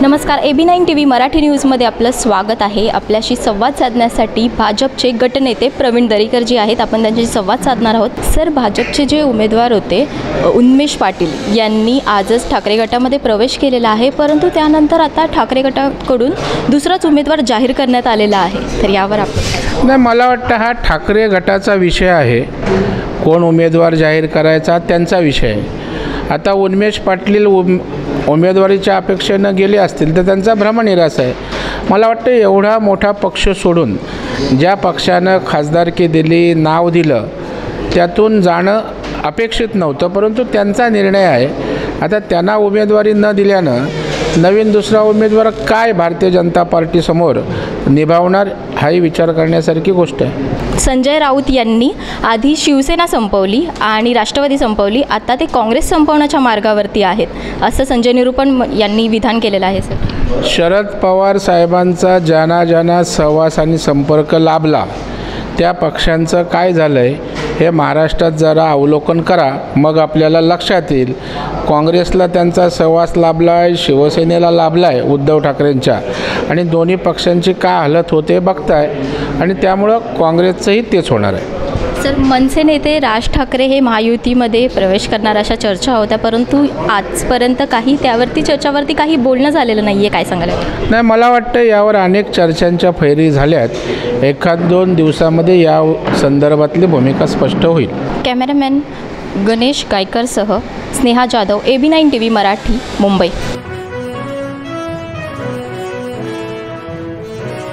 नमस्कार, AB9 TV Marathi न्यूजमध्ये आपलं स्वागत आहे। आपल्याशी संवाद साधण्यासाठी भाजपचे गटनेते प्रवीण दरेकर जी आहेत, आपण त्यांच्याशी संवाद साधणार आहोत। सर, भाजपचे जे उमेदवार होते उन्मेष पाटील यांनी आजच ठाकरे गटामध्ये प्रवेश केलेला आहे, परंतु त्यानंतर आता ठाकरे गटाकडून दुसराच उमेदवार जाहीर करण्यात आलेला आहे। तर यावर आपण नाही, मला वाटतं हा ठाकरे गटाचा विषय आहे। कोण उमेदवार जाहीर करायचा त्यांचा विषय आहे। आता उन्मेष पाटील उमेदवारीच्या अपेक्षेनं गेले असतील तर त्यांचा भ्रमनिरास आहे। मला वाटतं एवढा मोठा पक्ष सोडून ज्या पक्षानं खासदारकी दिली, नाव दिलं, त्यातून जाणं अपेक्षित नव्हतं, परंतु त्यांचा निर्णय आहे। आता त्यांना उमेदवारी न दिल्यानं नवीन दुसरा उमेदवार काय भारतीय जनता पार्टीसमोर निभावणार हाही विचार करण्यासारखी गोष्ट आहे। संजय राऊत यांनी आधी शिवसेना संपवली आणि राष्ट्रवादी संपवली, आता ते काँग्रेस संपवण्याच्या मार्गावरती आहेत, असं संजय निरुपम यांनी विधान केलेलं आहे। सर, शरद पवार साहेबांचा ज्यांना सहवास आणि संपर्क लाभला त्या पक्षांचं काय झालं आहे हे महाराष्ट्रात जरा अवलोकन करा, मग आपल्याला लक्षात येईल। काँग्रेसला त्यांचा सहवास लाभला आहे, शिवसेनेला लाभला आहे उद्धव ठाकरेंच्या, आणि दोन्ही पक्षांची काय हालत होते बघताय, आणि त्यामुळं काँग्रेसचंही तेच होणार आहे। सर, मनसे नेते राज ठाकरे हे महायुतीमध्ये प्रवेश करणार अशा चर्चा होत्या, परंतु आजपर्यंत काही त्यावरती चर्चावरती काही बोलणं झालेलं नाही आहे, काय सांगाल? नाही, मला वाटतं यावर अनेक चर्चांच्या फैरी झाल्यात। एखाद दोन दिवसामध्ये या संदर्भातली भूमिका स्पष्ट होईल। कॅमेरामॅन गणेश गायकरसह स्नेहा जाधव, AB9 TV मराठी, मुंबई।